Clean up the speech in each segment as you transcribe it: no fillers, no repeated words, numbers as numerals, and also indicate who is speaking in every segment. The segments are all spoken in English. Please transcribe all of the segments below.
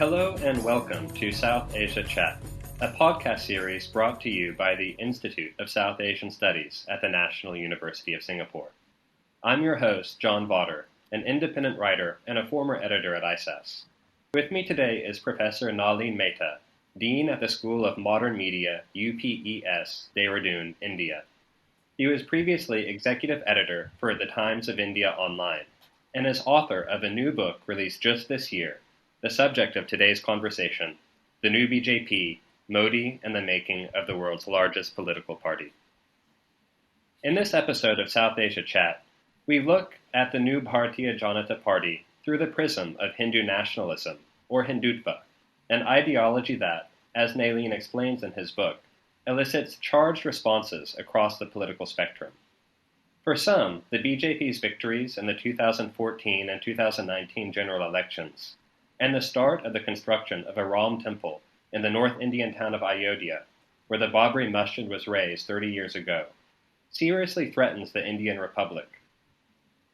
Speaker 1: Hello and welcome to South Asia Chat, a podcast series brought to you by the Institute of South Asian Studies at the National University of Singapore. I'm your host, John Vater, an independent writer and a former editor at ISAS. With me today is Professor Nalin Mehta, Dean at the School of Modern Media, UPES, Dehradun, India. He was previously executive editor for The Times of India Online, and is author of a new book released just this year, the subject of today's conversation, The New BJP, Modi and the Making of the World's Largest Political Party. In this episode of South Asia Chat, we look at the new Bharatiya Janata Party through the prism of Hindu nationalism, or Hindutva, an ideology that, as Nalin explains in his book, elicits charged responses across the political spectrum. For some, the BJP's victories in the 2014 and 2019 general elections, and the start of the construction of a Ram temple in the North Indian town of Ayodhya, where the Babri Masjid was raised 30 years ago, seriously threatens the Indian Republic.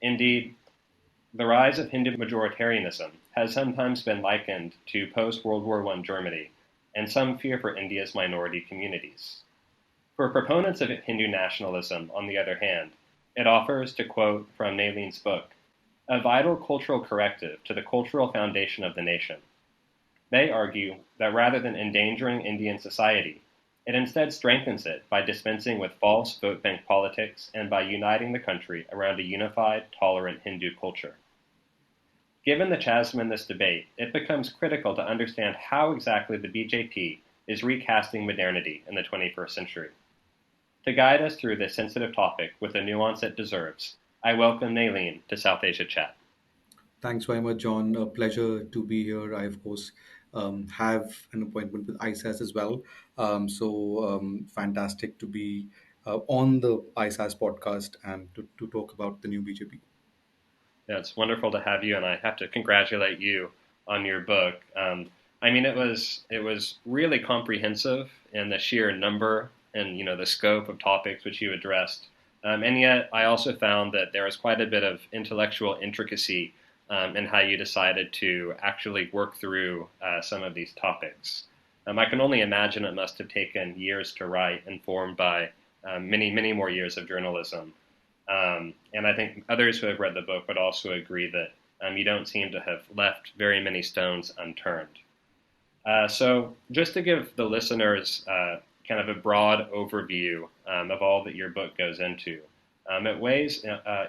Speaker 1: Indeed, the rise of Hindu majoritarianism has sometimes been likened to post-World War I Germany, and some fear for India's minority communities. For proponents of Hindu nationalism, on the other hand, it offers, to quote from Nalin's book, a vital cultural corrective to the cultural foundation of the nation. They argue that rather than endangering Indian society, it instead strengthens it by dispensing with false vote bank politics and by uniting the country around a unified, tolerant Hindu culture. Given the chasm in this debate, it becomes critical to understand how exactly the BJP is recasting modernity in the 21st century. To guide us through this sensitive topic with the nuance it deserves, I welcome Nalin to South Asia Chat.
Speaker 2: Thanks very much, John. A pleasure to be here. I, of course, have an appointment with ISAS as well. Fantastic to be on the ISAS podcast and to talk about the new BJP.
Speaker 1: Yeah, it's wonderful to have you, and I have to congratulate you on your book. It was really comprehensive in the sheer number and the scope of topics which you addressed. And yet, I also found that there was quite a bit of intellectual intricacy in how you decided to actually work through some of these topics. I can only imagine it must have taken years to write, informed by many, many more years of journalism. And I think others who have read the book would also agree that you don't seem to have left very many stones unturned. So just to give the listeners kind of a broad overview of all that your book goes into. It weighs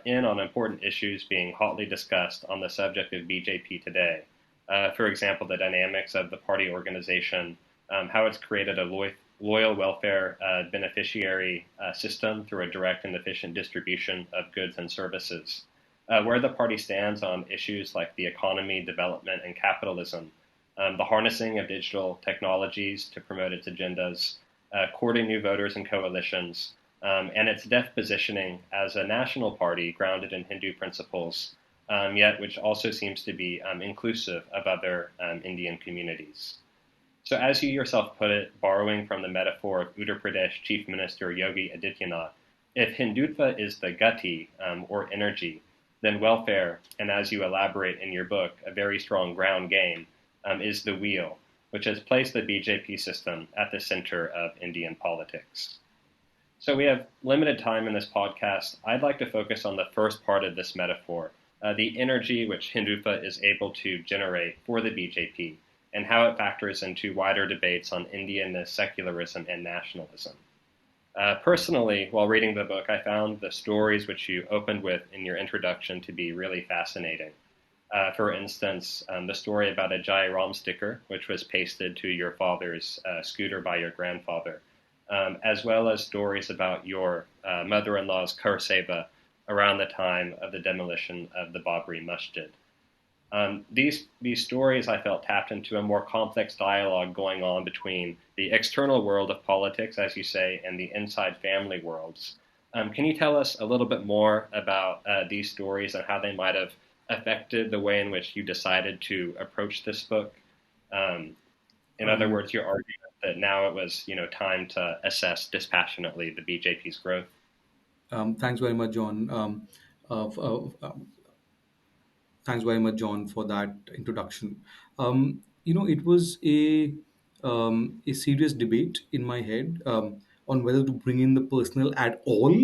Speaker 1: in on important issues being hotly discussed on the subject of BJP today. For example, the dynamics of the party organization, how it's created a loyal welfare beneficiary system through a direct and efficient distribution of goods and services, where the party stands on issues like the economy, development, and capitalism, the harnessing of digital technologies to promote its agendas, courting new voters and coalitions, and its deft positioning as a national party grounded in Hindu principles, yet which also seems to be inclusive of other Indian communities. So as you yourself put it, borrowing from the metaphor of Uttar Pradesh Chief Minister Yogi Adityanath, if Hindutva is the gati, or energy, then welfare, and as you elaborate in your book, a very strong ground game, is the wheel, which has placed the BJP system at the center of Indian politics. So we have limited time in this podcast. I'd like to focus on the first part of this metaphor, the energy which Hindutva is able to generate for the BJP, and how it factors into wider debates on Indianness, secularism, and nationalism. Personally, while reading the book, I found the stories which you opened with in your introduction to be really fascinating. For instance, the story about a Jai Ram sticker, which was pasted to your father's scooter by your grandfather, as well as stories about your mother-in-law's Kar Seva around the time of the demolition of the Babri Masjid. These stories, I felt, tapped into a more complex dialogue going on between the external world of politics, as you say, and the inside family worlds. Can you tell us a little bit more about these stories and how they might have affected the way in which you decided to approach this book? In other words, your argument that now it was, time to assess dispassionately the BJP's growth.
Speaker 2: Thanks very much, John. Uh, f- uh, Thanks very much, John, for that introduction. it was a serious debate in my head on whether to bring in the personal at all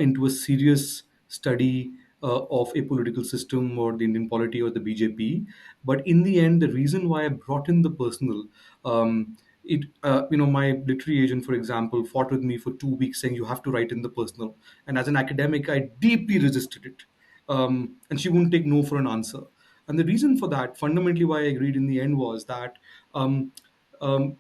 Speaker 2: into a serious study of a political system or the Indian polity or the BJP. But in the end, the reason why I brought in the personal, my literary agent, for example, fought with me for 2 weeks saying you have to write in the personal, and as an academic, I deeply resisted it, and she wouldn't take no for an answer. And the reason for that, fundamentally, why I agreed in the end was that um, um,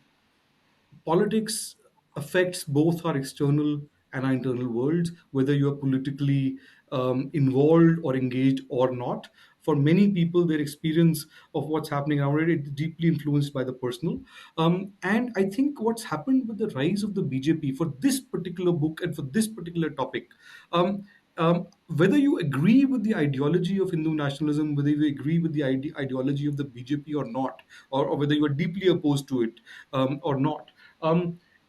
Speaker 2: politics affects both our external and our internal worlds, whether you are politically involved or engaged or not. For many people, their experience of what's happening around it is deeply influenced by the personal. And I think what's happened with the rise of the BJP for this particular book and for this particular topic, um, whether you agree with the ideology of Hindu nationalism, whether you agree with the ideology of the BJP or not, or whether you are deeply opposed to it or not,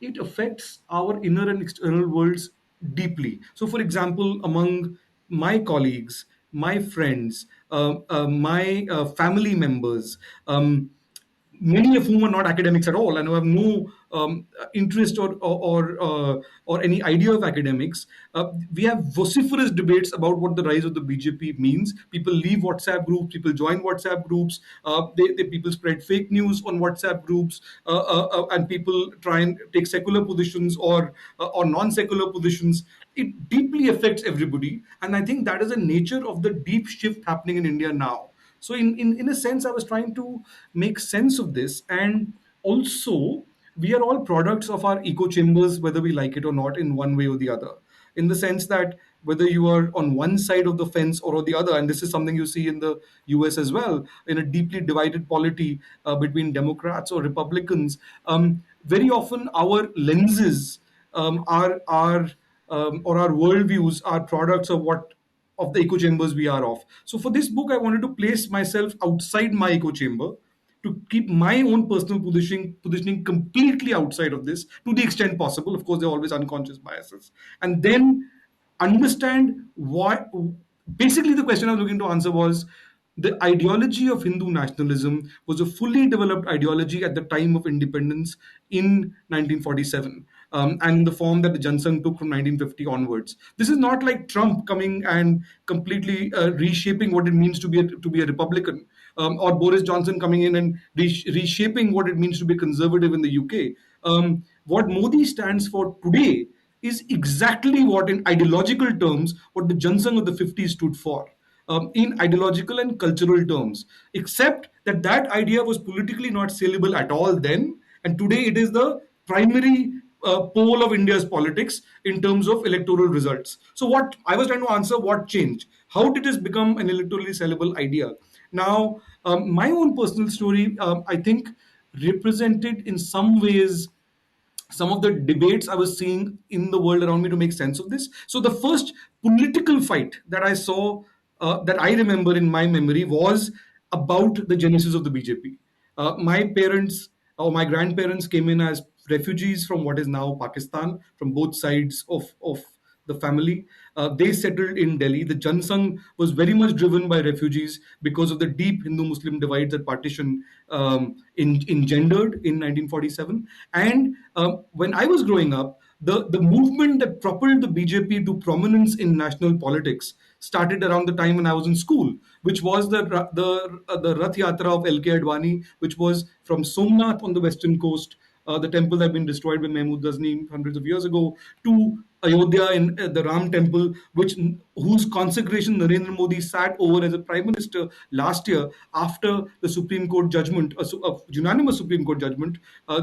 Speaker 2: it affects our inner and external worlds deeply. So, for example, among my colleagues, my friends, my family members, many of whom are not academics at all and who have no interest or any idea of academics. We have vociferous debates about what the rise of the BJP means. People leave WhatsApp groups, people join WhatsApp groups, people spread fake news on WhatsApp groups, and people try and take secular positions or non-secular positions. It deeply affects everybody, and I think that is the nature of the deep shift happening in India now. So in a sense, I was trying to make sense of this. And also, we are all products of our echo chambers, whether we like it or not, in one way or the other. In the sense that whether you are on one side of the fence or the other, and this is something you see in the US as well, in a deeply divided polity between Democrats or Republicans, very often our lenses are or our worldviews are products of the echo chambers we are of. So for this book, I wanted to place myself outside my echo chamber to keep my own personal positioning completely outside of this to the extent possible. Of course, there are always unconscious biases, and then understand why. Basically, the question I was looking to answer was the ideology of Hindu nationalism was a fully developed ideology at the time of independence in 1947, and in the form that the Jansang took from 1950 onwards. This is not like Trump coming and completely reshaping what it means to be a Republican, or Boris Johnson coming in and reshaping what it means to be conservative in the UK. What Modi stands for today is exactly what, in ideological terms, what the Jansang of the 50s stood for, in ideological and cultural terms, except that that idea was politically not saleable at all then, and today it is the primary pole of India's politics in terms of electoral results. So, what I was trying to answer, what changed? How did this become an electorally sellable idea? Now, my own personal story, I think, represented in some ways some of the debates I was seeing in the world around me to make sense of this. So the first political fight that I saw, that I remember in my memory, was about the genesis of the BJP. My parents or my grandparents came in as refugees from what is now Pakistan, from both sides of the family. They settled in Delhi. The Jansang was very much driven by refugees because of the deep Hindu-Muslim divide that partition engendered in 1947. And when I was growing up, the movement that propelled the BJP to prominence in national politics started around the time when I was in school, which was the Rath Yatra of L.K. Advani, which was from Somnath on the western coast, the temple that had been destroyed by Mahmud Ghazni hundreds of years ago, to Ayodhya in the Ram temple, whose consecration Narendra Modi sat over as a prime minister last year after the Supreme Court judgment, a unanimous Supreme Court judgment,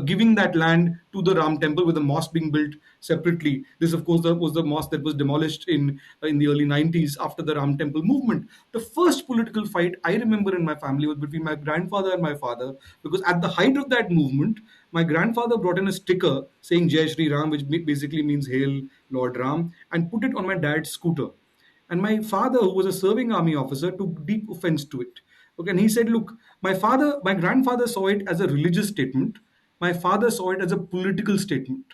Speaker 2: giving that land to the Ram temple with a mosque being built separately. This, of course, was the mosque that was demolished in the early 90s after the Ram temple movement. The first political fight I remember in my family was between my grandfather and my father, because at the height of that movement, my grandfather brought in a sticker saying Jai Shri Ram, which basically means Hail Lord Ram, and put it on my dad's scooter. And my father, who was a serving army officer, took deep offense to it. Okay, and he said, "Look, my grandfather saw it as a religious statement. My father saw it as a political statement,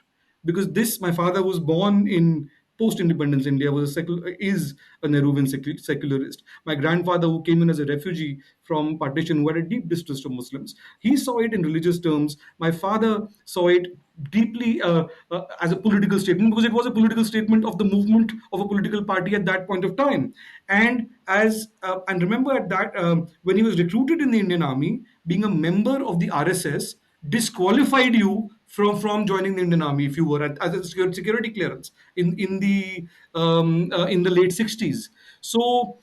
Speaker 2: because this, my father was born in post-independence India is a Nehruvian secularist. My grandfather, who came in as a refugee from partition, who had a deep distrust of Muslims, he saw it in religious terms. My father saw it deeply as a political statement, because it was a political statement of the movement of a political party at that point of time. And remember, at that when he was recruited in the Indian Army, being a member of the RSS disqualified you from joining the Indian Army if you were as a security clearance in the late 60s. So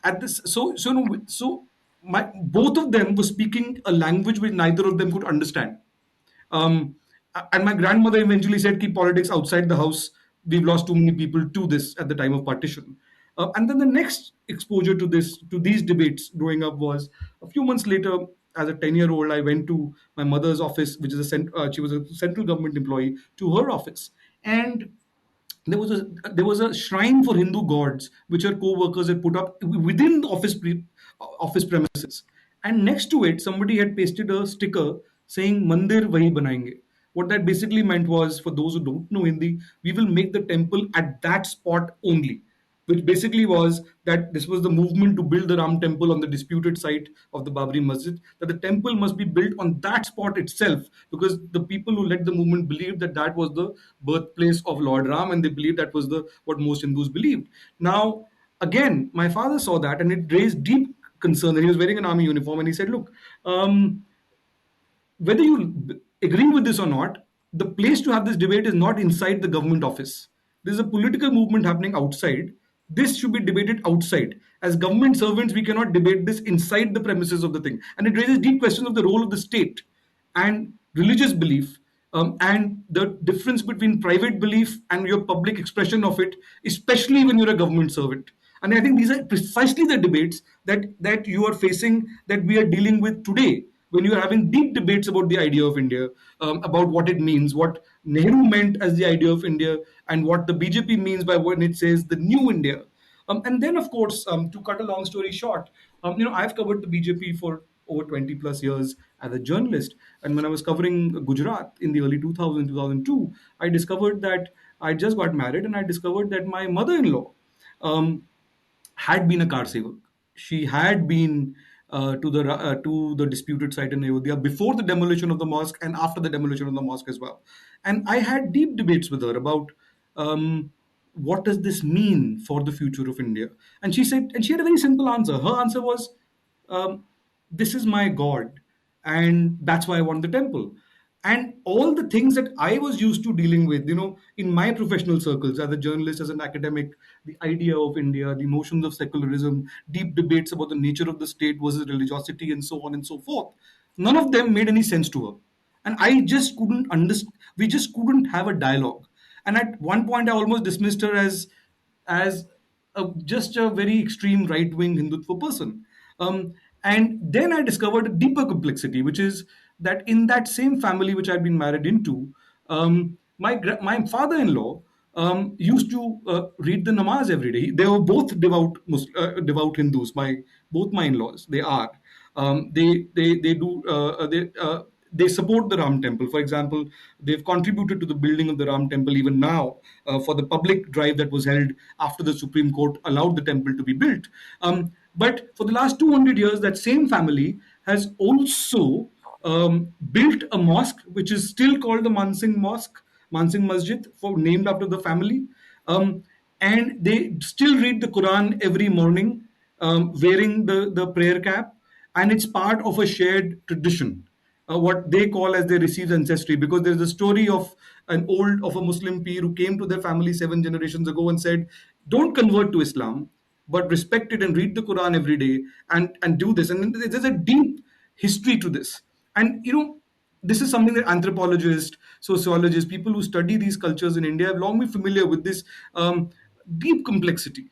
Speaker 2: at this so no, so my both of them were speaking a language which neither of them could understand. um, and my grandmother eventually said, keep politics outside the house. We've lost too many people to this at the time of partition. And then the next exposure to these debates growing up was a few months later. As a 10-year-old, I went to my mother's office, which is she was a central government employee, to her office. And there was a shrine for Hindu gods which her co-workers had put up within the office premises, and next to it somebody had pasted a sticker saying "Mandir wahi banayenge." What that basically meant was, for those who don't know Hindi, we will make the temple at that spot only, which basically was that this was the movement to build the Ram temple on the disputed site of the Babri Masjid, that the temple must be built on that spot itself, because the people who led the movement believed that that was the birthplace of Lord Ram, and they believed that was the what most Hindus believed. Now, again, my father saw that, and it raised deep concern. And he was wearing an army uniform, and he said, "Look, whether you agree with this or not, the place to have this debate is not inside the government office. There's a political movement happening outside. This should be debated outside. As government servants, we cannot debate this inside the premises of the thing." And it raises deep questions of the role of the state and religious belief, and the difference between private belief and your public expression of it, especially when you're a government servant. And I think these are precisely the debates that you are facing, that we are dealing with today, when you are having deep debates about the idea of India, about what it means, what Nehru meant as the idea of India, and what the BJP means by when it says the new India. And then, of course, to cut a long story short, I've covered the BJP for over 20 plus years as a journalist. And when I was covering Gujarat in the early 2000s, 2002, I discovered that I just got married, and I discovered that my mother-in-law um, had been a car sevak. She had been to the disputed site in Ayodhya before the demolition of the mosque and after the demolition of the mosque as well. And I had deep debates with her about what does this mean for the future of India. And she had a very simple answer. Her answer was, um, "This is my God, and that's why I want the temple." And all the things that I was used to dealing with, in my professional circles as a journalist, as an academic, the idea of India, the notions of secularism, deep debates about the nature of the state versus religiosity, and so on and so forth, none of them made any sense to her. And I just couldn't understand. We just couldn't have a dialogue. And at one point, I almost dismissed her as just a very extreme right wing Hindutva person. And then I discovered a deeper complexity, which is that in that same family which I'd been married into, my father-in-law used to read the namaz every day. They were both devout Hindus. Both my in-laws, they are. They do they support the Ram temple. For example, they've contributed to the building of the Ram temple even now, for the public drive that was held after the Supreme Court allowed the temple to be built. But for the last 200 years, that same family has also built a mosque which is still called the Mansingh Masjid, named after the family. Um, and they still read the Quran every morning, wearing the prayer cap, and it's part of a shared tradition, what they call as their received ancestry, because there's a story of a Muslim peer who came to their family 7 generations ago and said, "Don't convert to Islam, but respect it and read the Quran every day, and do this." And there's a deep history to this. And this is something that anthropologists, sociologists, people who study these cultures in India have long been familiar with, this deep complexity,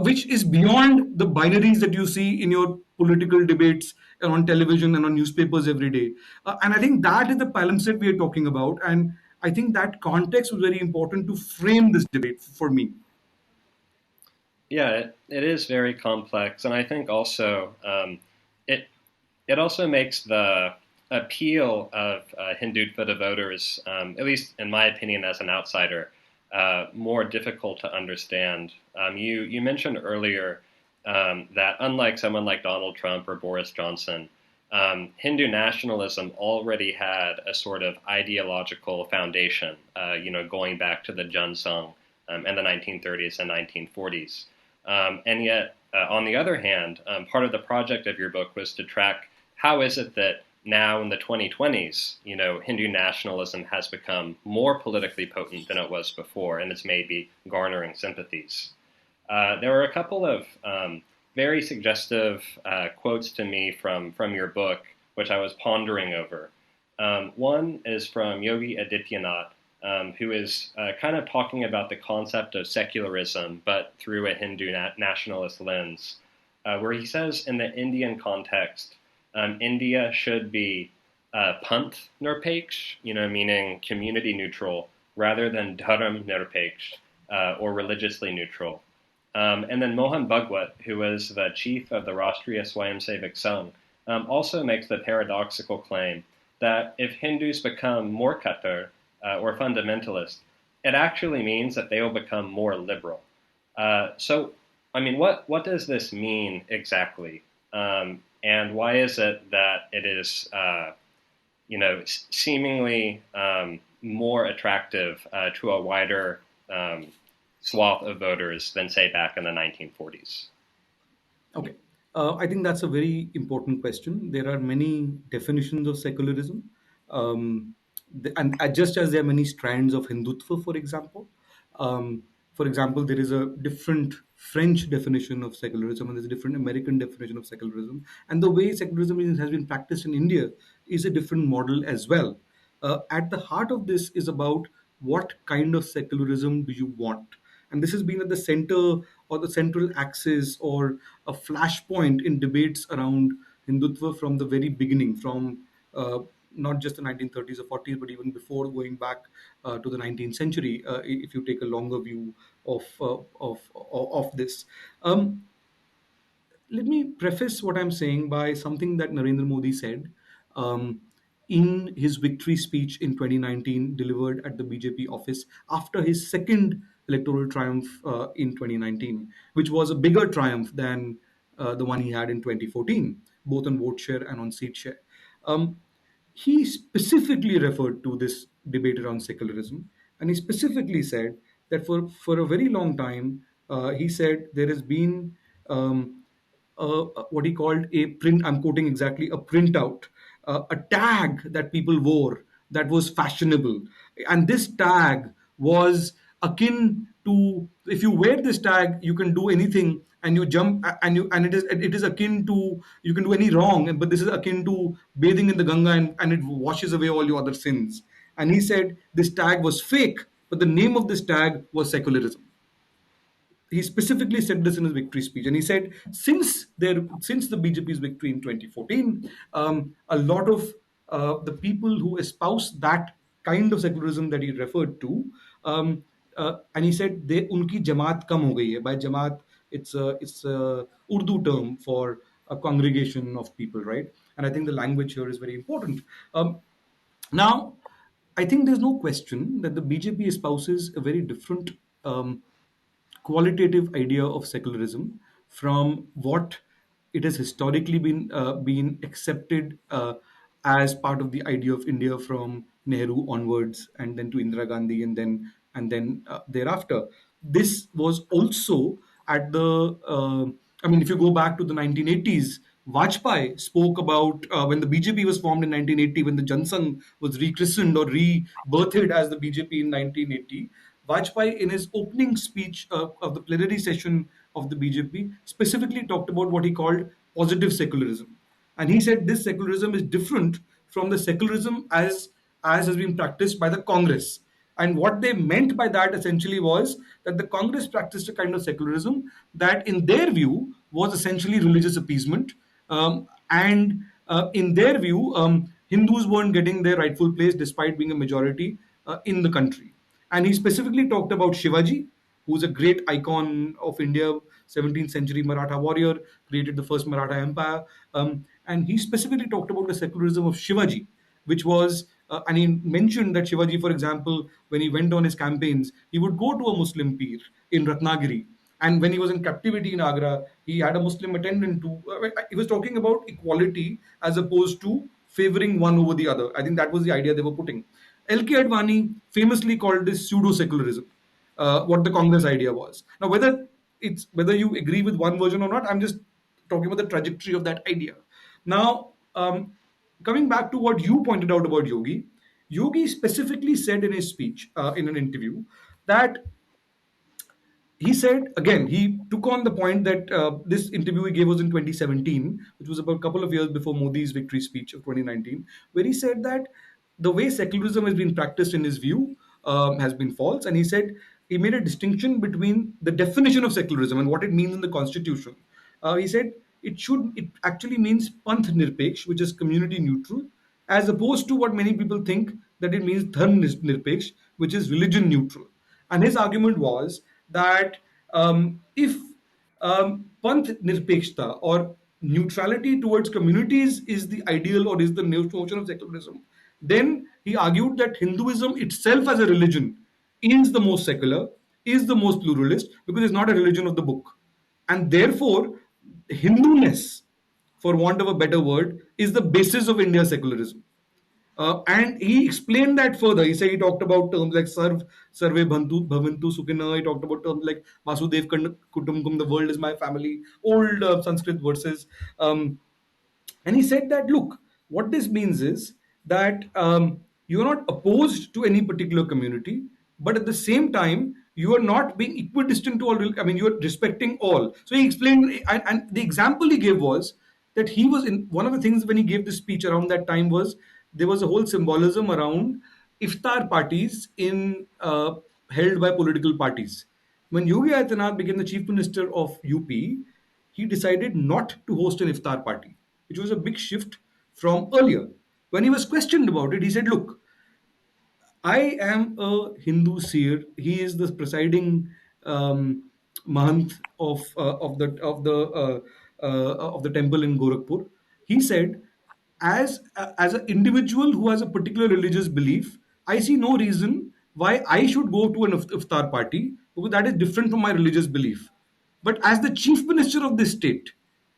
Speaker 2: which is beyond the binaries that you see in your political debates on television and on newspapers every day. And I think that is the palimpsest we are talking about. And I think that context was very important to frame this debate for me.
Speaker 1: Yeah, it is very complex, and I think also it it also makes the appeal of Hindutva to voters, at least in my opinion as an outsider, more difficult to understand. You mentioned earlier that unlike someone like Donald Trump or Boris Johnson, Hindu nationalism already had a sort of ideological foundation, going back to the Junsung in the 1930s and 1940s. And yet, on the other hand, part of the project of your book was to track how is it that now in the 2020s, Hindu nationalism has become more politically potent than it was before, and it's maybe garnering sympathies. There were a couple of very suggestive quotes to me from your book, which I was pondering over. One is from Yogi Adityanath, who is kind of talking about the concept of secularism, but through a Hindu nationalist lens, where he says in the Indian context, India should be Panth Nirpeksh, meaning community neutral, rather than Dharam Nirpeksh, or religiously neutral. And then Mohan Bhagwat, who is the chief of the Rashtriya Swayamsevak Sangh, also makes the paradoxical claim that if Hindus become more Qatar or fundamentalist, it actually means that they will become more liberal. What does this mean exactly? And why is it that it is, seemingly more attractive to a wider swath of voters than, say, back in the 1940s?
Speaker 2: Okay. I think that's a very important question. There are many definitions of secularism. And just as there are many strands of Hindutva, for example. For example, there is a different French definition of secularism and there's a different American definition of secularism. And the way secularism has been practiced in India is a different model as well. At the heart of this is about what kind of secularism do you want? And this has been at the center or the central axis or a flashpoint in debates around Hindutva from the very beginning, from not just the 1930s or 40s, but even before, going back to the 19th century, if you take a longer view of this. Let me preface what I'm saying by something that Narendra Modi said um, in his victory speech in 2019, delivered at the BJP office after his second electoral triumph in 2019, which was a bigger triumph than the one he had in 2014, both on vote share and on seat share. Um, he specifically referred to this debate around secularism, and he specifically said that for a very long time, he said there has been what he called a print. I'm quoting exactly, a printout, a tag that people wore that was fashionable, and this tag was akin to, if you wear this tag, you can do anything, and you jump, and it is akin to, you can do any wrong, but this is akin to bathing in the Ganga, and it washes away all your other sins. And he said this tag was fake, but the name of this tag was secularism. He specifically said this in his victory speech, and he said since the BJP's victory in 2014, a lot of the people who espouse that kind of secularism that he referred to, and he said they unki jamaat kam ho gayi hai. By jamaat, it's a Urdu term for a congregation of people, right? And I think the language here is very important. Now, I think there's no question that the BJP espouses a very different qualitative idea of secularism from what it has historically been accepted as part of the idea of India from Nehru onwards, and then to Indira Gandhi, and then thereafter. This was also at the. I mean, if you go back to the 1980s, Vajpayee spoke about when the BJP was formed in 1980, when the Jansangh was rechristened or rebirthed as the BJP in 1980. Vajpayee, in his opening speech of the plenary session of the BJP, specifically talked about what he called positive secularism. And he said this secularism is different from the secularism as has been practiced by the Congress. And what they meant by that essentially was that the Congress practiced a kind of secularism that, in their view, was essentially religious appeasement. And in their view, Hindus weren't getting their rightful place despite being a majority in the country. And he specifically talked about Shivaji, who's a great icon of India, 17th century Maratha warrior, created the first Maratha Empire. And he specifically talked about the secularism of Shivaji, which was And he mentioned that Shivaji, for example, when he went on his campaigns, he would go to a Muslim pir in Ratnagiri. And when he was in captivity in Agra, he had a Muslim attendant to. He was talking about equality as opposed to favoring one over the other. I think that was the idea they were putting. L.K. Advani famously called this pseudo secularism, what the Congress idea was. Now, whether you agree with one version or not, I'm just talking about the trajectory of that idea. Now, coming back to what you pointed out about Yogi, Yogi specifically said in his speech, in an interview, that he said again, he took on the point that this interview he gave was in 2017, which was about a couple of years before Modi's victory speech of 2019, where he said that the way secularism has been practiced in his view has been false. And he said he made a distinction between the definition of secularism and what it means in the constitution. He said it actually means panth nirpeksh, which is community neutral, as opposed to what many people think that it means dharm nirpeksh, which is religion neutral. And his argument was that if panth nirpekshta or neutrality towards communities is the ideal or is the notion of secularism, then he argued that Hinduism itself as a religion is the most secular, is the most pluralist, because it's not a religion of the book. And therefore, Hinduness, for want of a better word, is the basis of India's secularism. And he explained that further. He said he talked about terms like Sarve Bhavantu Sukhina. He talked about terms like Vasudev Kutumkum, the world is my family, old Sanskrit verses. And he said that, look, what this means is that you are not opposed to any particular community, but at the same time, you are not being equidistant to all. I mean, you are respecting all. So he explained, and the example he gave was that he was in one of the things when he gave this speech around that time was there was a whole symbolism around iftar parties in held by political parties. When Yogi Adityanath became the chief minister of UP, he decided not to host an iftar party, which was a big shift from earlier. When he was questioned about it, he said, look, I am a Hindu seer. He is the presiding mahant of the temple in Gorakhpur. He said, as an individual who has a particular religious belief, I see no reason why I should go to an iftar party because that is different from my religious belief. But as the chief minister of this state,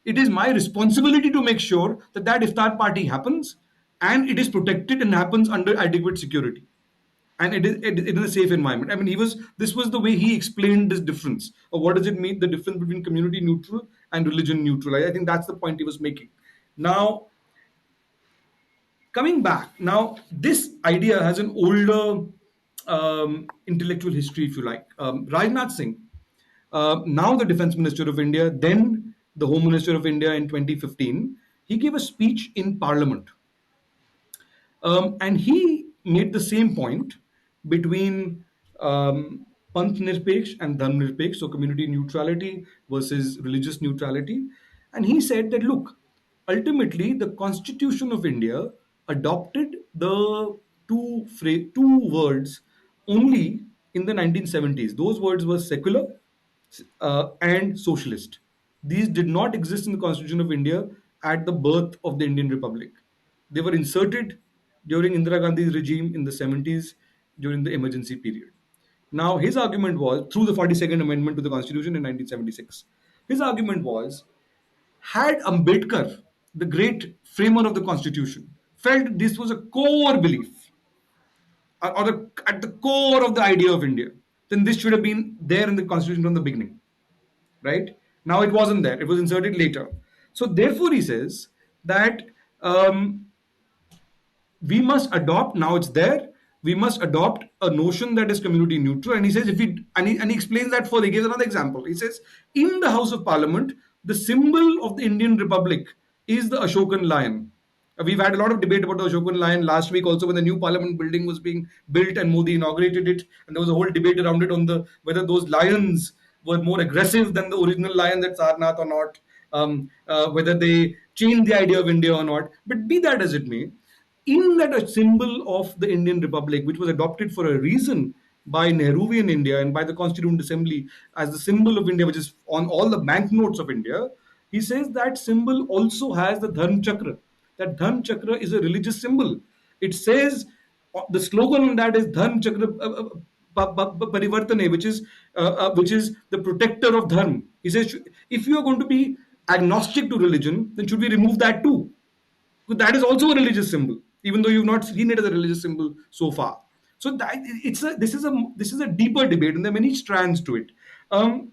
Speaker 2: it is my responsibility to make sure that that iftar party happens and it is protected and happens under adequate security and it is a safe environment. I mean, this was the way he explained this difference of what does it mean, the difference between community neutral and religion neutral. I think that's the point he was making. Now, coming back, now this idea has an older intellectual history, if you like. Rajnath Singh, now the defense minister of India, then the home minister of India in 2015, he gave a speech in parliament. And he made the same point between Panth Nirpeksh and Dharm Nirpeksh, so community neutrality versus religious neutrality. And he said that, look, ultimately the Constitution of India adopted the two words only in the 1970s. Those words were secular and socialist. These did not exist in the Constitution of India at the birth of the Indian Republic. They were inserted during Indira Gandhi's regime in the 70s during the emergency period. Now, his argument was through the 42nd Amendment to the Constitution in 1976. His argument was had Ambedkar, the great framer of the Constitution, felt this was a core belief at the core of the idea of India, then this should have been there in the Constitution from the beginning, right? Now it wasn't there; it was inserted later. So therefore, he says that um, we must adopt, now it's there, we must adopt a notion that is community neutral. And he says if we and he explains that further. He gives another example. He says in the House of Parliament the symbol of the Indian Republic is the Ashokan lion. We've had a lot of debate about the Ashokan lion last week also when the new parliament building was being built and Modi inaugurated it, and there was a whole debate around it on the whether those lions were more aggressive than the original lion at Sarnath or not, whether they changed the idea of India or not. But be that as it may, in that a symbol of the Indian Republic, which was adopted for a reason by Nehruvian India and by the Constituent Assembly as the symbol of India, which is on all the banknotes of India, he says that symbol also has the Dharm Chakra. That Dharm Chakra is a religious symbol. It says The slogan on that is Dharm Chakra Parivartane, which is the protector of dharma. He says, if you are going to be agnostic to religion, then should we remove that too? Because that is also a religious symbol, even though you've not seen it as a religious symbol so far. So this is a deeper debate, and there are many strands to it. Um,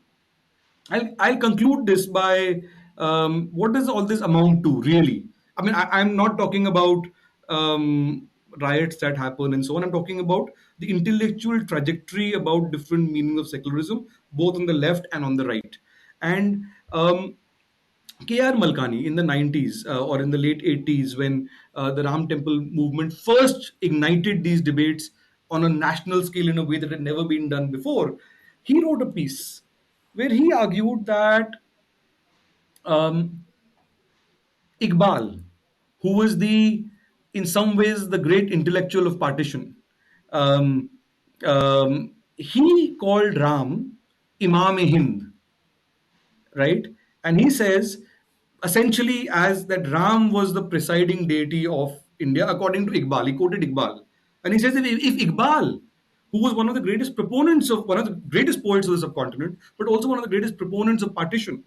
Speaker 2: I'll conclude this by what does all this amount to really? I mean, I'm not talking about riots that happen and so on. I'm talking about the intellectual trajectory about different meanings of secularism, both on the left and on the right. And K.R. Malkani in the 90s or in the late 80s, when the Ram Temple movement first ignited these debates on a national scale in a way that had never been done before, he wrote a piece where he argued that um, Iqbal, who was in some ways, the great intellectual of partition, um, he called Ram Imam-e-Hind, right? And he says essentially as that Ram was the presiding deity of India, according to Iqbal. He quoted Iqbal, and he says that if Iqbal, who was one of the greatest proponents of one of the greatest poets of the subcontinent, but also one of the greatest proponents of partition,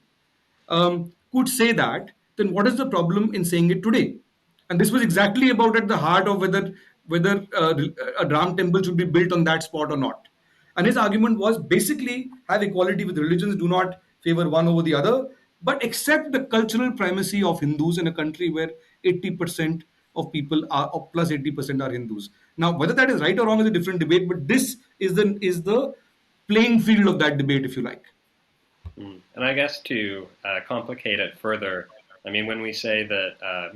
Speaker 2: could say that, then what is the problem in saying it today? And this was exactly about at the heart of whether a Ram temple should be built on that spot or not. And his argument was basically have equality with religions, do not favor one over the other, but accept the cultural primacy of Hindus in a country where 80% of people are, or plus 80% are Hindus. Now, whether that is right or wrong is a different debate, but this is the playing field of that debate, if you like.
Speaker 1: And I guess to complicate it further, I mean, when we say that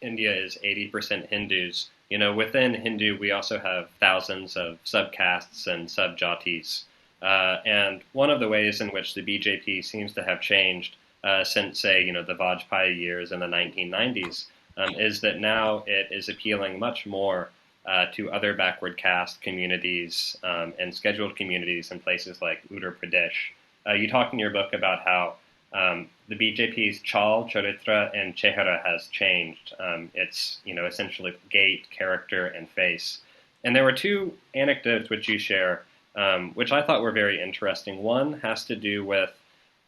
Speaker 1: India is 80% Hindus, within Hindu we also have thousands of subcastes and subjatis, and one of the ways in which the BJP seems to have changed since, say, the Vajpayee years in the 1990s, is that now it is appealing much more to other backward caste communities and scheduled communities in places like Uttar Pradesh. You talk in your book about how the BJP's chal, charitra, and chehara has changed. It's essentially gait, character, and face. And there were two anecdotes which you share, which I thought were very interesting. One has to do with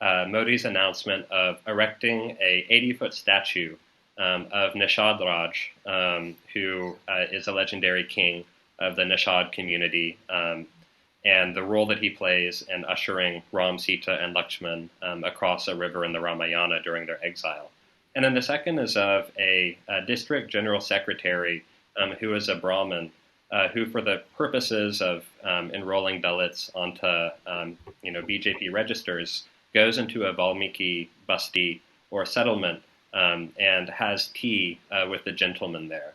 Speaker 1: Modi's announcement of erecting a 80-foot statue of Nishad Raj, who is a legendary king of the Nishad community. And the role that he plays in ushering Ram, Sita, and Lakshman across a river in the Ramayana during their exile. And then the second is of a district general secretary who is a Brahmin, who, for the purposes of enrolling Dalits onto BJP registers, goes into a Valmiki basti or settlement and has tea with the gentleman there.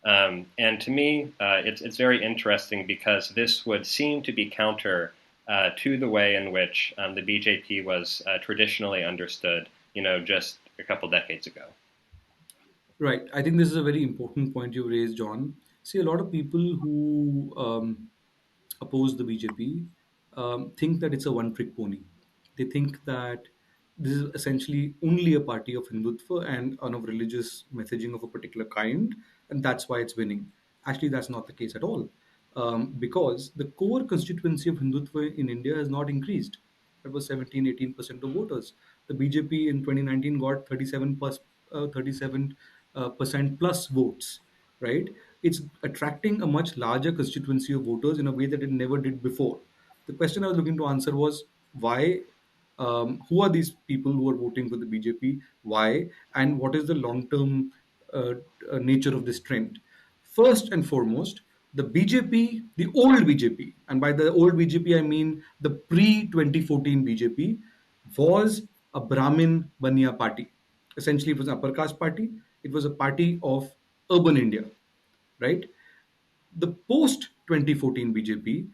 Speaker 1: And to me, it's very interesting because this would seem to be counter to the way in which the BJP was traditionally understood, just a couple decades ago.
Speaker 2: Right. I think this is a very important point you raised, John. See, a lot of people who oppose the BJP think that it's a one trick pony. They think that this is essentially only a party of Hindutva and of religious messaging of a particular kind, and that's why it's winning. Actually, that's not the case at all, because the core constituency of Hindutva in India has not increased. It was 17-18% of voters. The BJP in 2019 got 37% plus votes, right? It's attracting a much larger constituency of voters in a way that it never did before. The question I was looking to answer was why, who are these people who are voting for the BJP? Why? And what is the long term nature of this trend? First and foremost, the BJP, the old BJP, and by the old BJP, I mean the pre 2014 BJP, was a Brahmin Banya party. Essentially, it was an upper caste party. It was a party of urban India, right? The post 2014 BJP,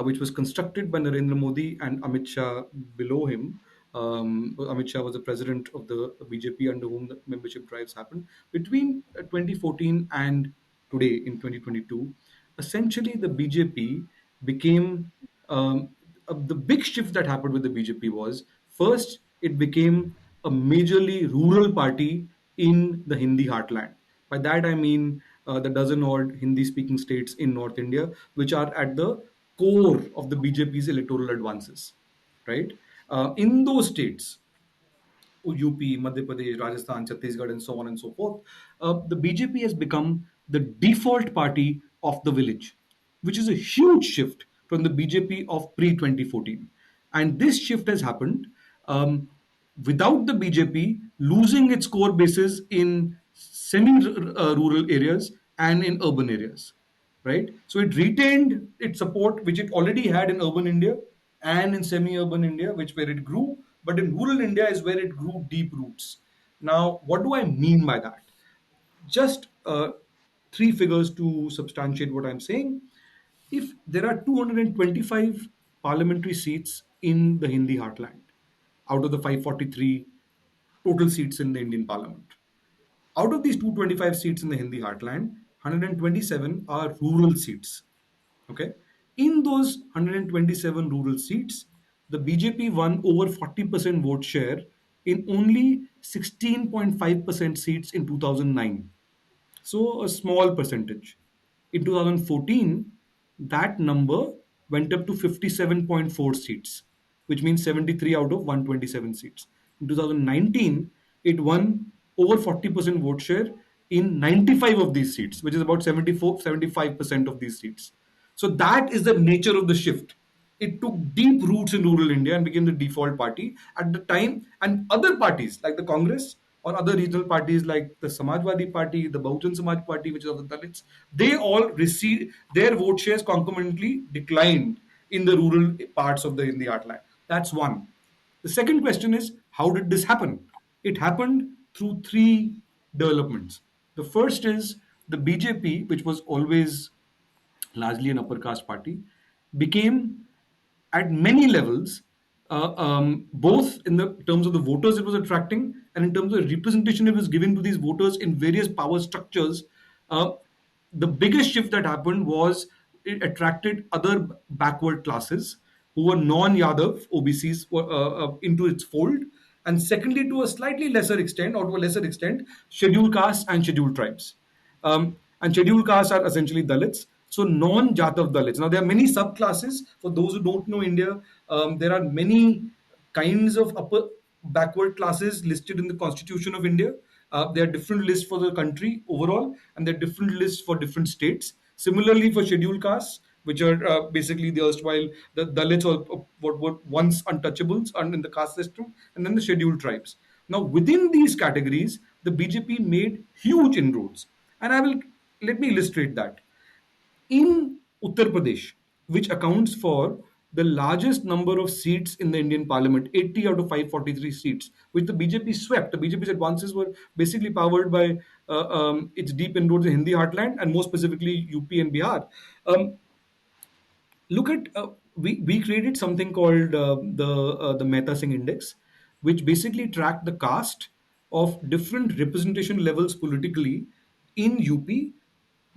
Speaker 2: which was constructed by Narendra Modi and Amit Shah below him. Amit Shah was the president of the BJP under whom the membership drives happened. Between 2014 and today in 2022, essentially the BJP became the big shift that happened with the BJP was first, it became a majorly rural party in the Hindi heartland. By that I mean the dozen odd Hindi speaking states in North India, which are at the core of the BJP's electoral advances, right? In those states, UP, Madhya Pradesh, Rajasthan, Chhattisgarh, and so on and so forth, the BJP has become the default party of the village, which is a huge shift from the BJP of pre 2014. And this shift has happened um, without the BJP losing its core bases in semi rural areas and in urban areas, right? So it retained its support, which it already had in urban India and in semi-urban India, which where it grew, but in rural India is where it grew deep roots. Now, what do I mean by that? Just three figures to substantiate what I'm saying. If there are 225 parliamentary seats in the Hindi heartland out of the 543 total seats in the Indian parliament, out of these 225 seats in the Hindi heartland, 127 are rural seats. Okay. In those 127 rural seats, the BJP won over 40% vote share in only 16.5% seats in 2009. So a small percentage. In 2014, that number went up to 57.4 seats, which means 73 out of 127 seats. In 2019, it won over 40% vote share in 95 of these seats, which is about 75% of these seats. So that is the nature of the shift. It took deep roots in rural India and became the default party at the time. And other parties like the Congress or other regional parties like the Samajwadi Party, the Bahujan Samaj Party, which is of the Dalits, they all received their vote shares concomitantly declined in the rural parts of the Hindi heartland. That's one. The second question is, how did this happen? It happened through three developments. The first is the BJP, which was always largely an upper caste party, became at many levels, both in the terms of the voters it was attracting and in terms of the representation it was giving to these voters in various power structures. Uh, the biggest shift that happened was it attracted other backward classes who were non-Yadav OBCs into its fold, and secondly, to a slightly lesser extent, or to a lesser extent, scheduled castes and scheduled tribes. And scheduled castes are essentially Dalits. So non-Jatav Dalits. Now there are many subclasses. For those who don't know India, there are many kinds of upper backward classes listed in the Constitution of India. There are different lists for the country overall, and there are different lists for different states. Similarly, for scheduled castes, which are basically the erstwhile the Dalits or what were once untouchables in the caste system, and then the scheduled tribes. Now, within these categories, the BJP made huge inroads, and I will let me illustrate that. In Uttar Pradesh, which accounts for the largest number of seats in the Indian parliament, 80 out of 543 seats, which the BJP swept. The BJP's advances were basically powered by its deep inroads in Hindi heartland and more specifically UP and Bihar. Look at we created something called the Mehta Singh Index, which basically tracked the caste of different representation levels politically in UP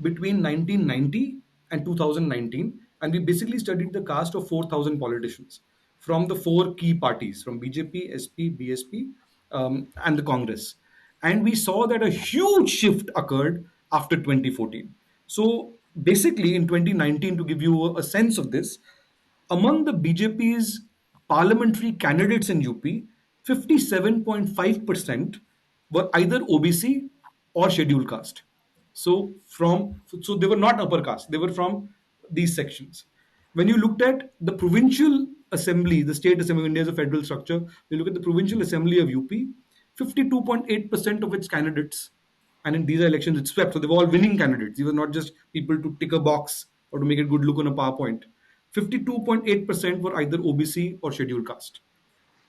Speaker 2: between 1990 and 2019, and we basically studied the caste of 4,000 politicians from the four key parties, from BJP, SP, BSP, and the Congress. And we saw that a huge shift occurred after 2014. So basically, in 2019, to give you a sense of this, among the BJP's parliamentary candidates in UP, 57.5% were either OBC or scheduled caste. So they were not upper caste; they were from these sections. When you looked at the provincial assembly, the state assembly of India is a federal structure. You look at the provincial assembly of UP, 52.8% of its candidates, and in these elections it swept. So they were all winning candidates. These were not just people to tick a box or to make it good look on a PowerPoint. 52.8% were either OBC or scheduled caste.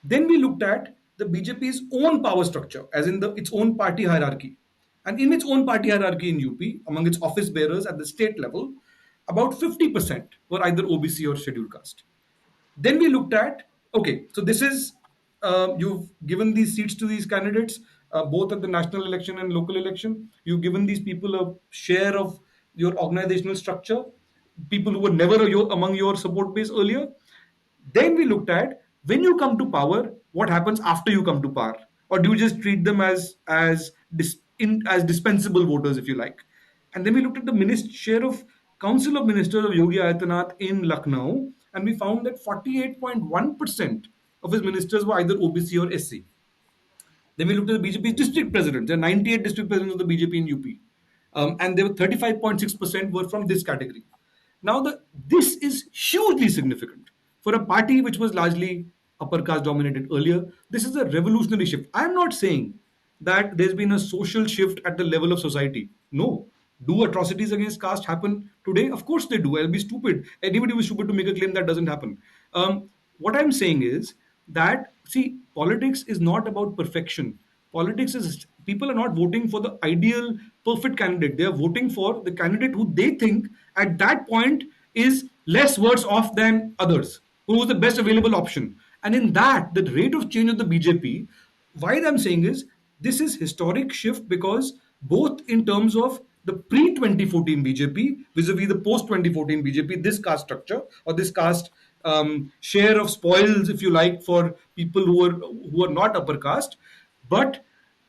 Speaker 2: Then we looked at the BJP's own power structure, as in its own party hierarchy. And in its own party hierarchy in UP, among its office bearers at the state level, about 50% were either OBC or scheduled caste. Then we looked at, okay, so this is, you've given these seats to these candidates, both at the national election and local election. You've given these people a share of your organizational structure, people who were never among your support base earlier. Then we looked at, when you come to power, what happens after you come to power, or do you just treat them as dispensable voters, if you like? And then we looked at the share of Council of Ministers of Yogi Adityanath in Lucknow, and we found that 48.1% of his ministers were either OBC or SC. Then we looked at the BJP's district presidents. There are 98 district presidents of the BJP in UP. And there were 35.6% were from this category. Now, this is hugely significant. For a party which was largely upper caste dominated earlier, this is a revolutionary shift. I am not saying that there's been a social shift at the level of society. No. Do atrocities against caste happen today? Of course they do. I'll be stupid. Anybody was stupid to make a claim that doesn't happen. What I'm saying is that, see, politics is not about perfection. Politics is, people are not voting for the ideal, perfect candidate. They are voting for the candidate who they think at that point is less worse off than others, who was the best available option. And in that, the rate of change of the BJP, why I'm saying is this is historic shift because both in terms of the pre 2014 BJP vis-a-vis the post 2014 BJP, this caste structure or this caste share of spoils, if you like, for people who are not upper caste, but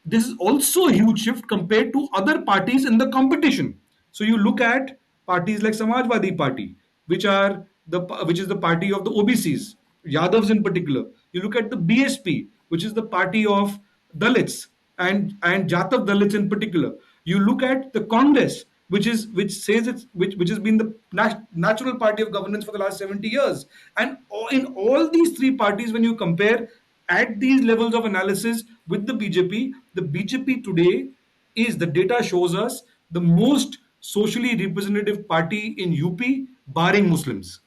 Speaker 2: this is also a huge shift compared to other parties in the competition. So you look at parties like Samajwadi Party, which is the party of the OBCs, Yadavs in particular. You look at the BSP, which is the party of Dalits and Jatav Dalits in particular. You look at the Congress, which has been the natural party of governance for the last 70 years. And in all these three parties, when you compare at these levels of analysis with the BJP today is, the data shows us, the most socially representative party in UP, barring Muslims.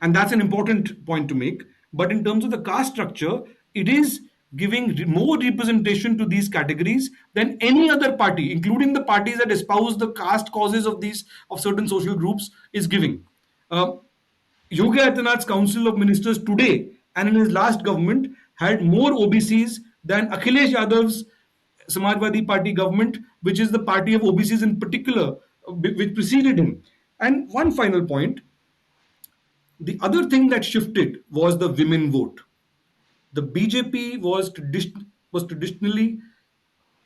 Speaker 2: And that's an important point to make. But in terms of the caste structure, it is giving more representation to these categories than any other party, including the parties that espouse the caste causes of these of certain social groups, is giving. Uh, Yogi Adityanath's Council of Ministers today and in his last government had more OBCs than Akhilesh Yadav's Samajwadi Party government, which is the party of OBCs in particular, which preceded him. And one final point, the other thing that shifted was the women vote. The BJP was traditionally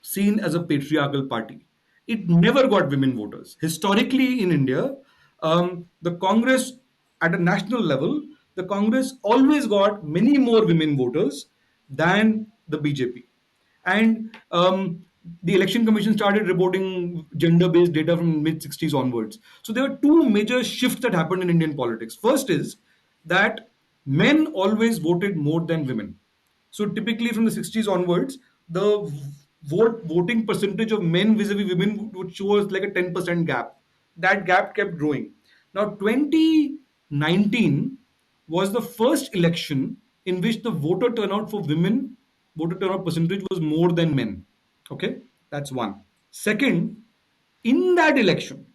Speaker 2: seen as a patriarchal party. It never got women voters. Historically in India, the Congress, at a national level, the Congress always got many more women voters than the BJP. And the election commission started reporting gender-based data from mid 60s onwards. So there were two major shifts that happened in Indian politics. First is that men always voted more than women. So typically from the 60s onwards, the voting percentage of men vis-a-vis women would show us like a 10% gap. That gap kept growing. Now 2019 was the first election in which the voter turnout percentage was more than men. Okay, that's one. Second, in that election,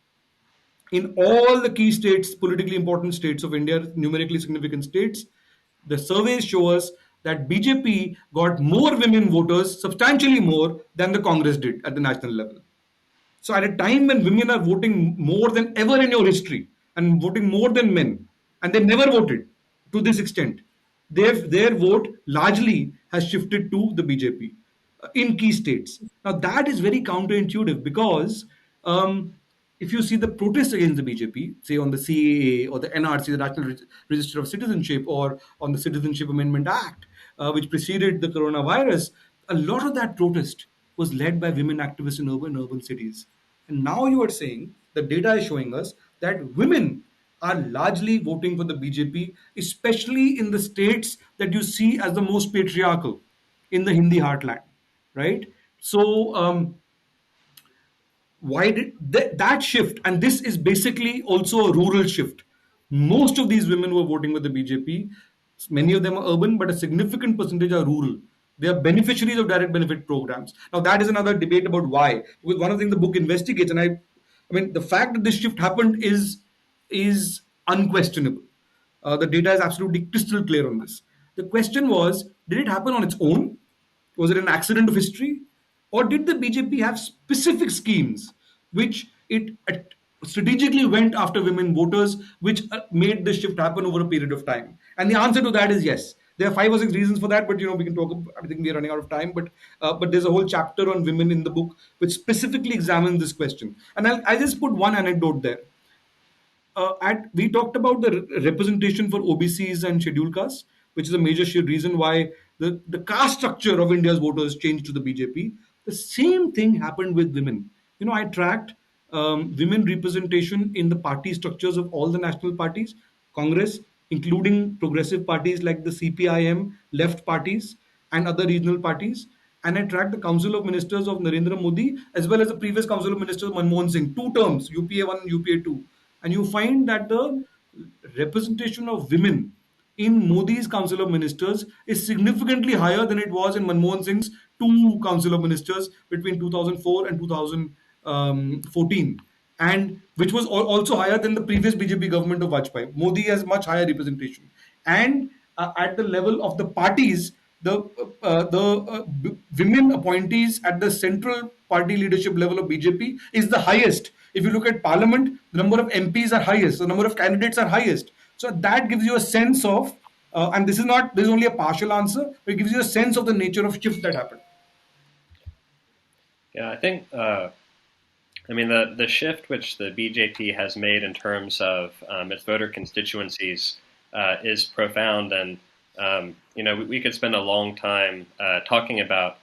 Speaker 2: in all the key states, politically important states of India, numerically significant states, the surveys show us that BJP got more women voters, substantially more than the Congress did at the national level. So at a time when women are voting more than ever in your history and voting more than men, and they never voted to this extent, their vote largely has shifted to the BJP in key states. Now that is very counterintuitive because if you see the protests against the BJP, say on the CAA or the NRC, the National Register of Citizenship, or on the Citizenship Amendment Act, which preceded the coronavirus, a lot of that protest was led by women activists in urban cities. And now you are saying the data is showing us that women are largely voting for the BJP, especially in the states that you see as the most patriarchal in the Hindi heartland, right? So why did that shift? And this is basically also a rural shift. Most of these women who are voting with the BJP, many of them are urban, but a significant percentage are rural. They are beneficiaries of direct benefit programs. Now that is another debate about why, because one of the things the book investigates, and I mean, the fact that this shift happened is unquestionable. The data is absolutely crystal clear on this. The question was, did it happen on its own? Was it an accident of history? Or did the BJP have specific schemes which it strategically went after women voters, which made the shift happen over a period of time? And the answer to that is yes. There are 5 or 6 reasons for that, but we can talk. I think we are running out of time, but there's a whole chapter on women in the book which specifically examines this question. And I'll just put one anecdote there. We talked about the representation for OBCs and scheduled castes, which is a major reason why the caste structure of India's voters changed to the BJP. The same thing happened with women. I tracked women representation in the party structures of all the national parties, Congress, including progressive parties like the CPIM, left parties, and other regional parties. And I tracked the Council of Ministers of Narendra Modi as well as the previous Council of Ministers of Manmohan Singh, 2 terms, UPA 1 and UPA 2. And you find that the representation of women in Modi's Council of Ministers is significantly higher than it was in Manmohan Singh's 2 Council of Ministers between 2004 and 2014, and which was also higher than the previous BJP government of Vajpayee. Modi has much higher representation, and at the level of the parties, the women appointees at the central party leadership level of BJP is the highest. If you look at parliament, the number of MPs are highest, the number of candidates are highest. So that gives you a sense of, and this is only a partial answer, but it gives you a sense of the nature of shift that happened.
Speaker 1: Yeah, I think I mean, the shift which the BJP has made in terms of its voter constituencies is profound, and we could spend a long time talking about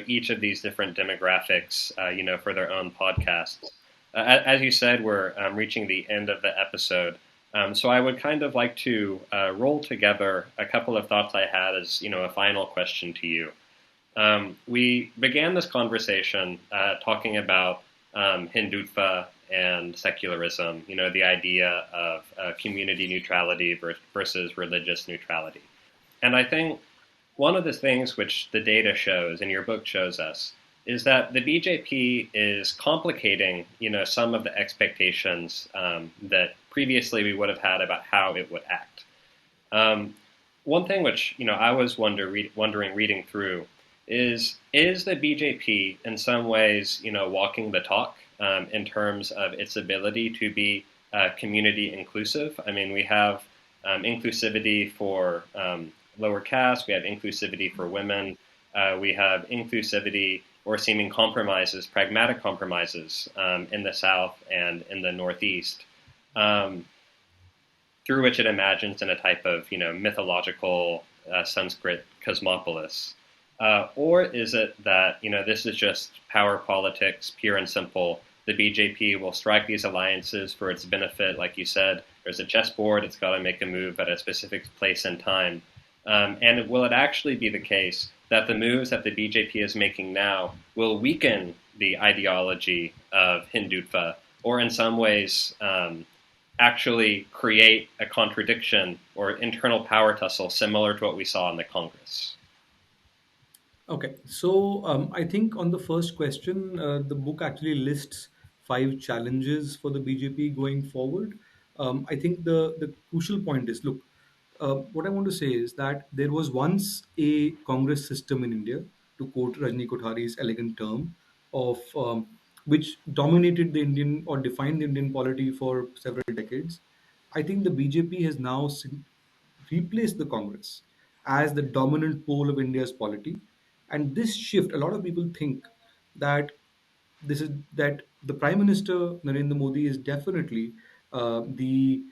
Speaker 1: each of these different demographics for their own podcasts. As you said, we're reaching the end of the episode, so I would kind of like to roll together a couple of thoughts I had as a final question to you. We began this conversation talking about Hindutva and secularism, the idea of community neutrality versus religious neutrality. And I think one of the things which the data shows, and your book shows us, is that the BJP is complicating, some of the expectations that previously we would have had about how it would act. One thing which, I was wondering reading through is the BJP in some ways, walking the talk in terms of its ability to be community inclusive? I mean, we have inclusivity for lower caste, we have inclusivity for women, we have inclusivity or seeming compromises, pragmatic compromises in the South and in the Northeast, through which it imagines in a type of, mythological Sanskrit cosmopolis. Or is it that, this is just power politics, pure and simple? The BJP will strike these alliances for its benefit. Like you said, there's a chessboard, it's got to make a move at a specific place and time. And will it actually be the case that the moves that the BJP is making now will weaken the ideology of Hindutva, or in some ways actually create a contradiction or internal power tussle similar to what we saw in the Congress?
Speaker 2: Okay, so I think on the first question, the book actually lists 5 challenges for the BJP going forward. I think the crucial point is, look, what I want to say is that there was once a Congress system in India, to quote Rajni Kothari's elegant term, of which dominated the Indian or defined the Indian polity for several decades. I think the BJP has now replaced the Congress as the dominant pole of India's polity. And this shift, a lot of people think that that the Prime Minister Narendra Modi is definitely the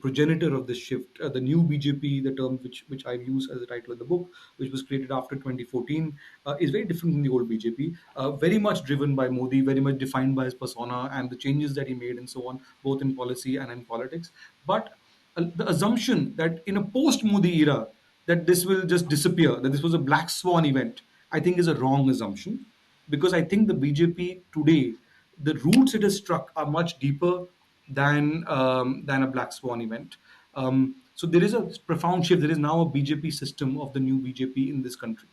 Speaker 2: progenitor of this shift. The new BJP, the term which I've used as a title of the book, which was created after 2014, is very different from the old BJP. Very much driven by Modi, very much defined by his persona and the changes that he made and so on, both in policy and in politics. But the assumption that in a post-Modi era that this will just disappear, that this was a black swan event, I think is a wrong assumption, because I think the BJP today, the roots it has struck are much deeper than a black swan event. So there is a profound shift. There is now a BJP system of the new BJP in this country.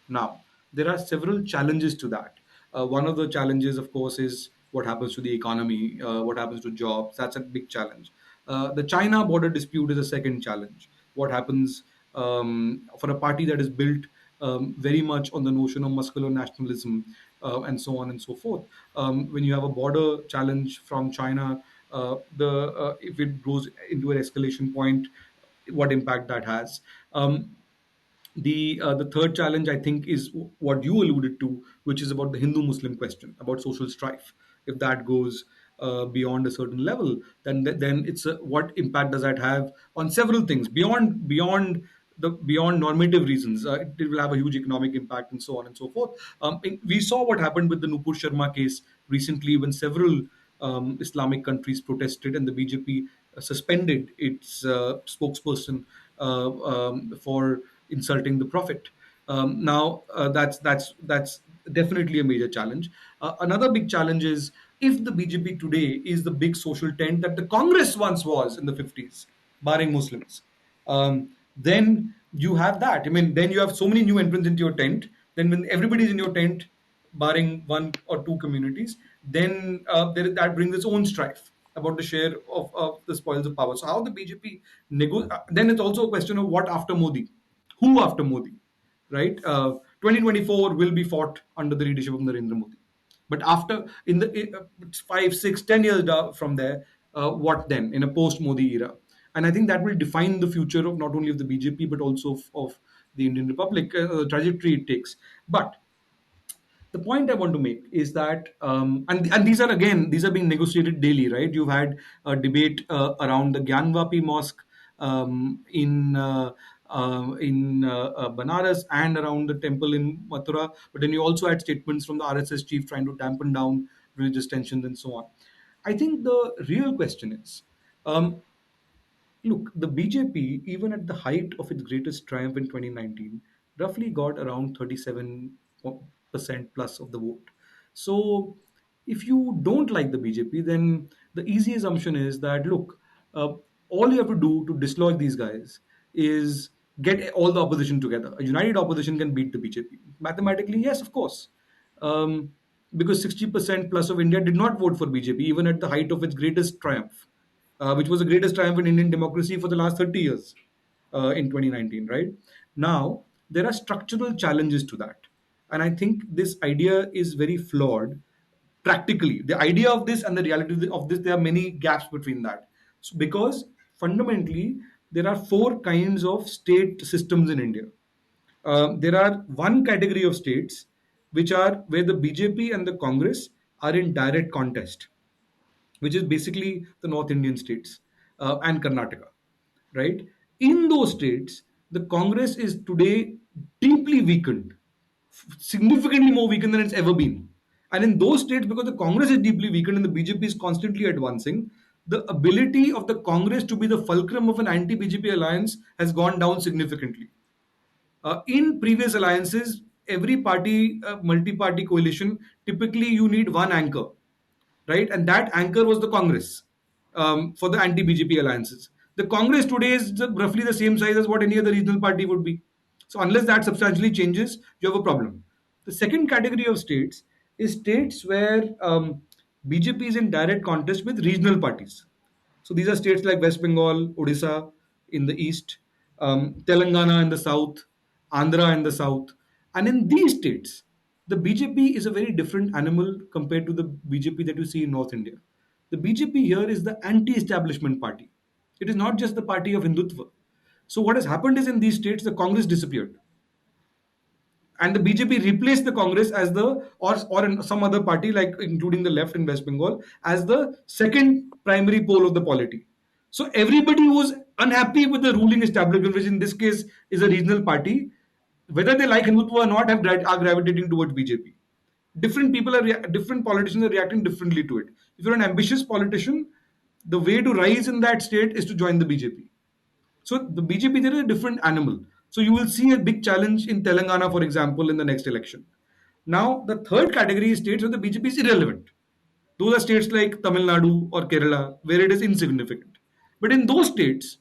Speaker 2: Now there are several challenges to that. One of the challenges, of course, is what happens to the economy, what happens to jobs. That's a big challenge. The China border dispute is a second challenge. What happens for a party that is built very much on the notion of muscular nationalism and so on and so forth? When you have a border challenge from China, the if it goes into an escalation point, what impact that has. The third challenge, I think, is what you alluded to, which is about the Hindu-Muslim question, about social strife. If that goes beyond a certain level, then it's what impact does that have on several things beyond normative reasons? It will have a huge economic impact and so on and so forth. We saw what happened with the Nupur Sharma case recently, when several Islamic countries protested and the BJP suspended its spokesperson for insulting the prophet. That's definitely a major challenge. Another big challenge is, if the BJP today is the big social tent that the Congress once was in the 50s, barring Muslims, then you have that. I mean, then you have so many new entrants into your tent. Then when everybody's in your tent, barring one or two communities, then that brings its own strife about the share of the spoils of power. So how the BJP then it's also a question of what after Modi, who after Modi, right? 2024 will be fought under the leadership of Narendra Modi. But after, in the 5, 6, 10 years from there, what then in a post-Modi era? And I think that will define the future of not only of the BJP but also of the Indian Republic, the trajectory it takes. But the point I want to make is that, and these are being negotiated daily, right? You've had a debate around the Gyanvapi Mosque in Banaras, and around the temple in Mathura. But then you also had statements from the RSS chief trying to dampen down religious tensions and so on. I think the real question is, um, look, the BJP, even at the height of its greatest triumph in 2019, roughly got around 37% plus of the vote. So, if you don't like the BJP, then the easy assumption is that, look, uh, all you have to do to dislodge these guys is get all the opposition together. A united opposition can beat the BJP. Mathematically, yes, of course. Um, because 60% plus of India did not vote for BJP, even at the height of its greatest triumph, which was the greatest triumph in Indian democracy for the last 30 years in 2019, right? Now, there are structural challenges to that. And I think this idea is very flawed practically. The idea of this and the reality of this, there are many gaps between that. So, because fundamentally, there are four kinds of state systems in India. There are one category of states which are where the BJP and the Congress are in direct contest, which is basically the North Indian states and Karnataka, right? In those states, the Congress is today deeply weakened, significantly more weakened than it's ever been. And in those states, because the Congress is deeply weakened and the BJP is constantly advancing, the ability of the Congress to be the fulcrum of an anti BJP alliance has gone down significantly. In previous alliances, every party, multi-party coalition, typically you need one anchor, right? And that anchor was the Congress for the anti-BJP alliances. The Congress today is roughly the same size as what any other regional party would be. So unless that substantially changes, you have a problem. The second category of states is states where BJP is in direct contest with regional parties. So these are states like West Bengal, Odisha in the east, Telangana in the south, Andhra in the south. And in these states, the BJP is a very different animal compared to the BJP that you see in North India. The BJP here is the anti establishment party. It is not just the party of Hindutva. So, what has happened is, in these states, the Congress disappeared, and the BJP replaced the Congress as the, or in some other party, like including the left in West Bengal, as the second primary pole of the polity. So everybody who's unhappy with the ruling establishment, which in this case is a regional party, whether they like Hindutva or not, are gravitating towards BJP. Different people different politicians are reacting differently to it. If you're an ambitious politician, the way to rise in that state is to join the BJP. So the BJP there is a different animal. So you will see a big challenge in Telangana, for example, in the next election. Now the third category is states where the BJP is irrelevant. Those are states like Tamil Nadu or Kerala, where it is insignificant. But in those states,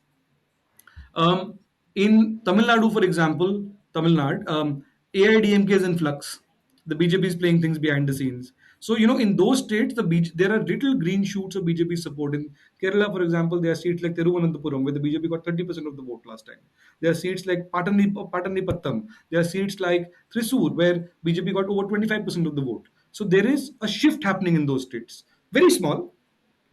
Speaker 2: in Tamil Nadu, for example, Tamil Nadu, AIDMK is in flux. The BJP is playing things behind the scenes. So, in those states, there are little green shoots of BJP support. In Kerala, for example, there are seats like Thiruvananthapuram, where the BJP got 30% of the vote last time. There are seats like Patanipattam. There are seats like Thrissur, where BJP got over 25% of the vote. So, there is a shift happening in those states. Very small,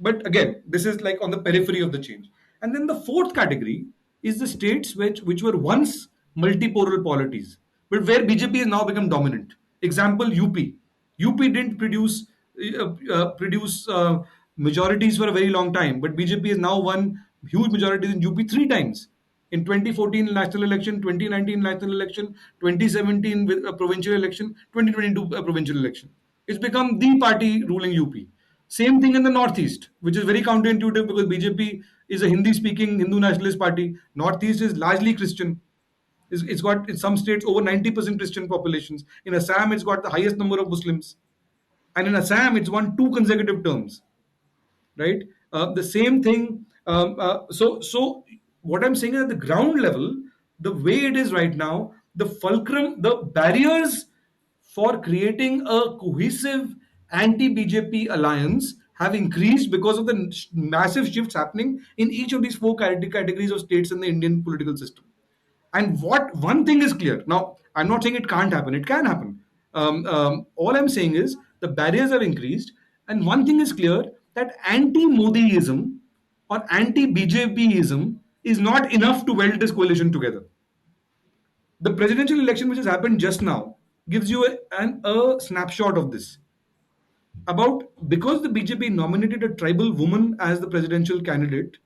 Speaker 2: but again, this is like on the periphery of the change. And then the fourth category is the states which were once multipolar polities, but where BJP has now become dominant. Example, UP. UP didn't produce majorities for a very long time, but BJP has now won huge majorities in UP three times. In 2014 national election, 2019 national election, 2017 with a provincial election, 2022 a provincial election. It's become the party ruling UP. Same thing in the Northeast, which is very counterintuitive because BJP is a Hindi-speaking Hindu nationalist party. Northeast is largely Christian. It's got in some states over 90% Christian populations. In Assam, it's got the highest number of Muslims, and in Assam, it's won two consecutive terms, right? The same thing. So what I'm saying is at the ground level, the way it is right now, the fulcrum, the barriers for creating a cohesive anti-BJP alliance have increased because of the massive shifts happening in each of these four categories of states in the Indian political system. And what one thing is clear now, I'm not saying it can't happen, it can happen. All I'm saying is the barriers have increased, and one thing is clear that anti Modiism or anti BJPism is not enough to weld this coalition together. The presidential election, which has happened just now, gives you a snapshot of this. About because the BJP nominated a tribal woman as the presidential candidate,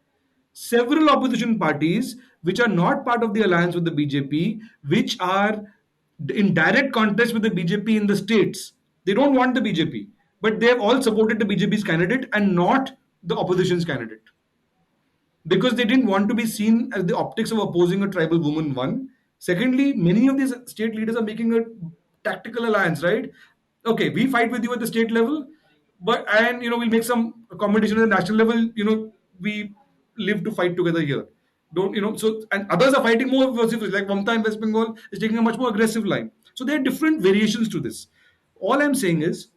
Speaker 2: several opposition parties which are not part of the alliance with the BJP, which are in direct contest with the BJP in the states, they don't want the BJP, but they have all supported the BJP's candidate and not the opposition's candidate because they didn't want to be seen as the optics of opposing a tribal woman. One, secondly, many of these state leaders are making a tactical alliance, right? Okay, we fight with you at the state level, but and we'll make some accommodation at the national level. We live to fight together here. Don't so and others are fighting more vociferously, like Mamta in West Bengal is taking a much more aggressive line. So there are different variations to this. All I'm saying is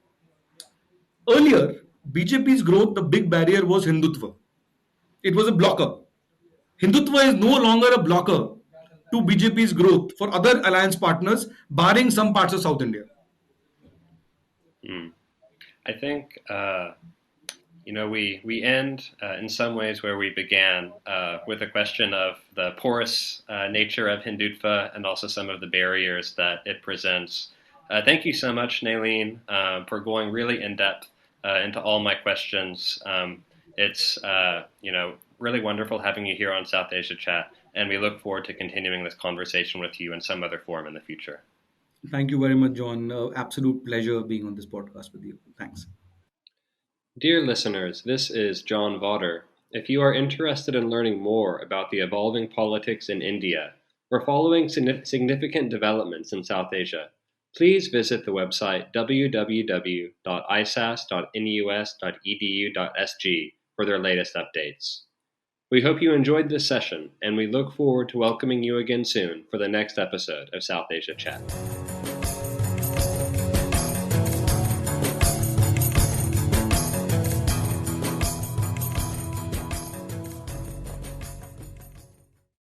Speaker 2: earlier BJP's growth, the big barrier was Hindutva. It was a blocker. Hindutva is no longer a blocker to BJP's growth for other alliance partners, barring some parts of South India.
Speaker 1: Hmm. I think we end in some ways where we began with a question of the porous nature of Hindutva and also some of the barriers that it presents. Thank you so much, Nalin, for going really in depth into all my questions. It's really wonderful having you here on South Asia Chat, and we look forward to continuing this conversation with you in some other form in the future.
Speaker 2: Thank you very much, John. Absolute pleasure being on this podcast with you. Thanks.
Speaker 1: Dear listeners, this is John Vater. If you are interested in learning more about the evolving politics in India or following significant developments in South Asia, please visit the website www.isas.nus.edu.sg for their latest updates. We hope you enjoyed this session, and we look forward to welcoming you again soon for the next episode of South Asia Chat.